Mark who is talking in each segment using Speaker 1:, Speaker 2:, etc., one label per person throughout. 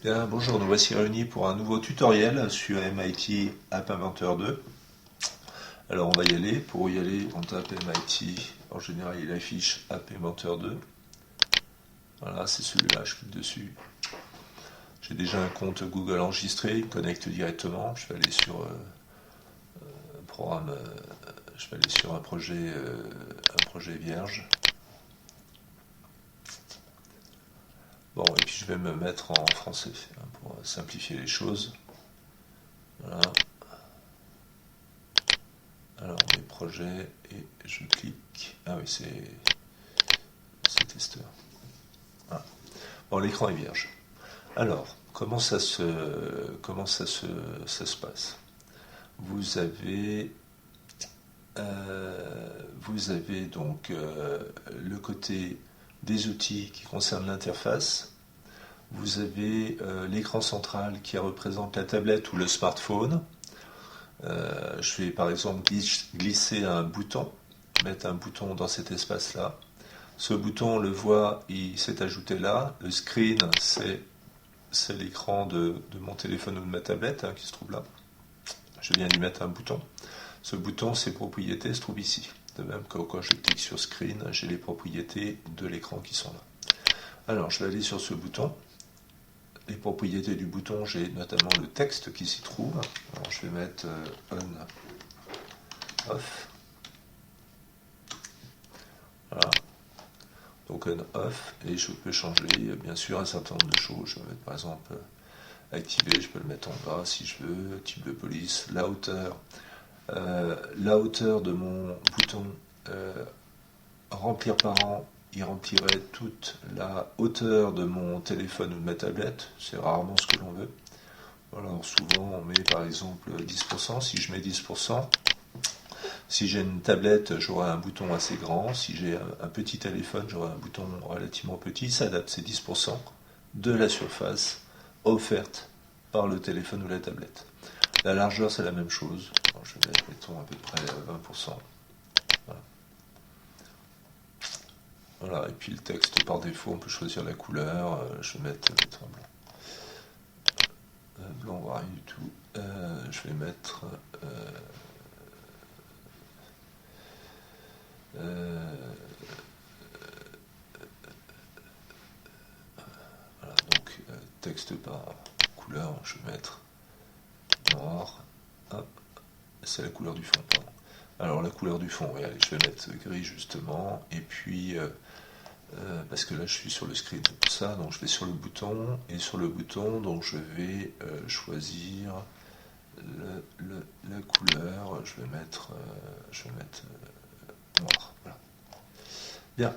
Speaker 1: Bien, bonjour, nous voici réunis pour un nouveau tutoriel sur MIT App Inventor 2. Alors on va y aller. Pour y aller, on tape MIT. En général, il affiche App Inventor 2. Voilà, c'est celui-là, je clique dessus. J'ai déjà un compte Google enregistré, il me connecte directement. Je vais aller sur un programme, je vais aller sur un projet vierge. Bon, et puis je vais me mettre en français pour simplifier les choses. Voilà. Alors, mes projets, et je clique. Ah oui, c'est testeur. Voilà. Bon, l'écran est vierge. Alors, ça se passe? Vous avez, donc le côté des outils qui concernent l'interface. Vous avez l'écran central qui représente la tablette ou le smartphone. Je vais par exemple glisser un bouton, mettre un bouton dans cet espace-là. Ce bouton, on le voit, il s'est ajouté là. Le screen, c'est l'écran de mon téléphone ou de ma tablette qui se trouve là. Je viens d'y mettre un bouton. Ce bouton, ses propriétés se trouvent ici. De même que quand je clique sur screen, j'ai les propriétés de l'écran qui sont là. Alors, je vais aller sur ce bouton. Les propriétés du bouton, j'ai notamment le texte qui s'y trouve. Alors, je vais mettre on, off. Voilà. Donc on, off. Et je peux changer, bien sûr, un certain nombre de choses. Je vais mettre, par exemple, activer. Je peux le mettre en bas si je veux. Type de police. La hauteur de mon bouton remplir par an, il remplirait toute la hauteur de mon téléphone ou de ma tablette. C'est rarement ce que l'on veut. Alors souvent on met par exemple 10%. Si je mets 10%, si j'ai une tablette, j'aurai un bouton assez grand. Si j'ai un petit téléphone, j'aurai un bouton relativement petit. Ça adapte, c'est 10% de la surface offerte par le téléphone ou la tablette. La largeur, c'est la même chose. Alors, je vais mettre, mettons, à peu près 20%. Voilà. Voilà. Et puis le texte, par défaut, on peut choisir la couleur. Je vais mettre, mettons, blanc. Blanc, on voit rien du tout. Je vais mettre... voilà, donc texte par couleur, je vais mettre noir. Hop, c'est la couleur du fond, pardon. Alors la couleur du fond, regardez, je vais mettre gris justement, et puis parce que là je suis sur le screen pour ça, donc je vais sur le bouton, et sur le bouton, donc je vais choisir la couleur, je vais mettre noir. Voilà. Bien.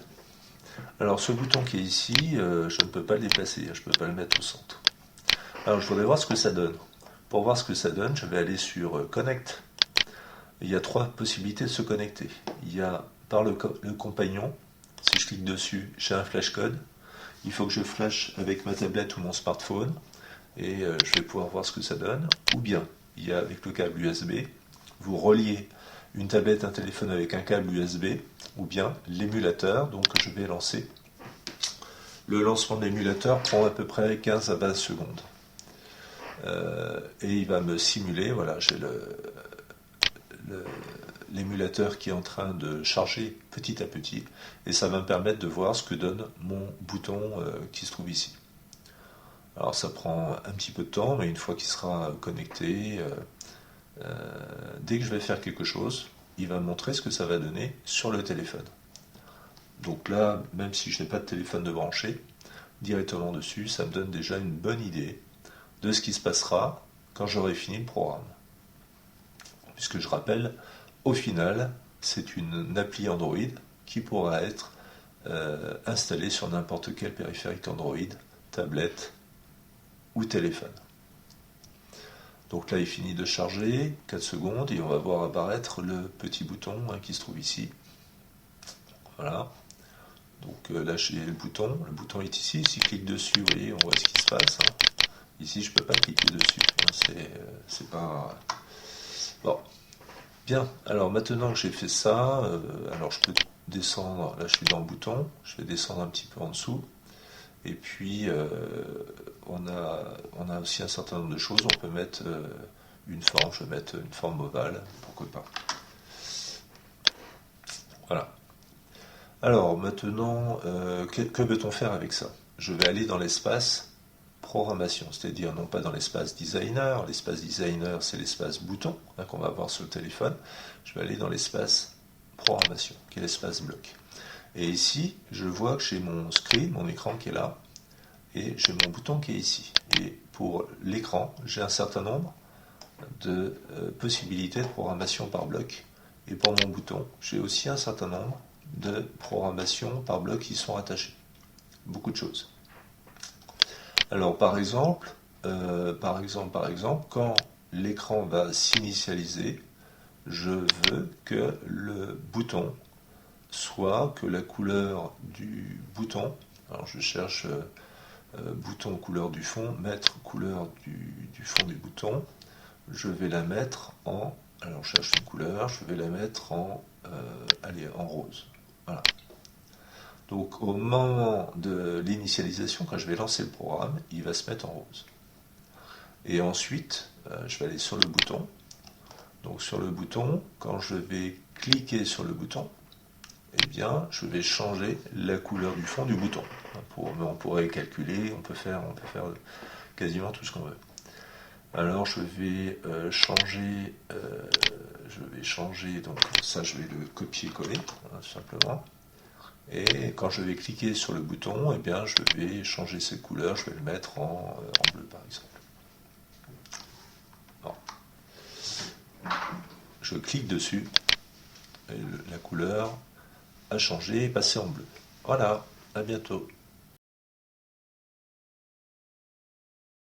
Speaker 1: Alors ce bouton qui est ici, je ne peux pas le déplacer, je ne peux pas le mettre au centre. Alors je voudrais voir ce que ça donne. Pour voir ce que ça donne, je vais aller sur Connect. Il y a trois possibilités de se connecter. Il y a par le compagnon, si je clique dessus, j'ai un flash code. Il faut que je flash avec ma tablette ou mon smartphone et je vais pouvoir voir ce que ça donne. Ou bien, il y a avec le câble USB, vous reliez une tablette, un téléphone avec un câble USB, ou bien l'émulateur, donc je vais lancer. Le lancement de l'émulateur prend à peu près 15 à 20 secondes. Et il va me simuler, voilà, j'ai l'émulateur qui est en train de charger petit à petit, et ça va me permettre de voir ce que donne mon bouton qui se trouve ici. Alors ça prend un petit peu de temps, mais une fois qu'il sera connecté, dès que je vais faire quelque chose, il va me montrer ce que ça va donner sur le téléphone. Donc là, même si je n'ai pas de téléphone de branché, directement dessus, ça me donne déjà une bonne idée de ce qui se passera quand j'aurai fini le programme. Puisque je rappelle, au final, c'est une appli Android qui pourra être installée sur n'importe quel périphérique Android, tablette ou téléphone. Donc là, il finit de charger, 4 secondes, et on va voir apparaître le petit bouton qui se trouve ici. Voilà. Donc là, j'ai le bouton est ici. Si je clique dessus, vous voyez, on voit ce qui se passe. Ici, je ne peux pas cliquer dessus. C'est pas... Bon. Bien, alors maintenant que j'ai fait ça, alors je peux descendre, là je suis dans le bouton, je vais descendre un petit peu en dessous, et puis on a aussi un certain nombre de choses. On peut mettre une forme, je vais mettre une forme ovale, pourquoi pas. Voilà. Alors maintenant, que peut-on faire avec ça? Je vais aller dans l'espace programmation, c'est-à-dire non pas dans l'espace designer. L'espace designer, c'est l'espace bouton qu'on va avoir sur le téléphone. Je vais aller dans l'espace programmation, qui est l'espace bloc. Et ici, je vois que j'ai mon screen, mon écran qui est là, et j'ai mon bouton qui est ici. Et pour l'écran, j'ai un certain nombre de possibilités de programmation par bloc. Et pour mon bouton, j'ai aussi un certain nombre de programmations par bloc qui sont attachées. Beaucoup de choses. Alors par exemple, quand l'écran va s'initialiser, je veux que le bouton soit que la couleur du bouton, alors je cherche bouton couleur du fond, mettre couleur du fond du bouton, je vais la mettre en, alors je cherche une couleur, je vais la mettre en, en rose. Voilà. Donc au moment de l'initialisation, quand je vais lancer le programme, il va se mettre en rose. Et ensuite, je vais aller sur le bouton. Donc sur le bouton, quand je vais cliquer sur le bouton, eh bien, je vais changer la couleur du fond du bouton. On pourrait calculer, on peut faire quasiment tout ce qu'on veut. Alors je vais changer, donc ça je vais le copier-coller, simplement. Et quand je vais cliquer sur le bouton, eh bien, je vais changer ses couleurs, je vais le mettre en bleu par exemple. Bon. Je clique dessus, et la couleur a changé et est passée en bleu. Voilà, à bientôt.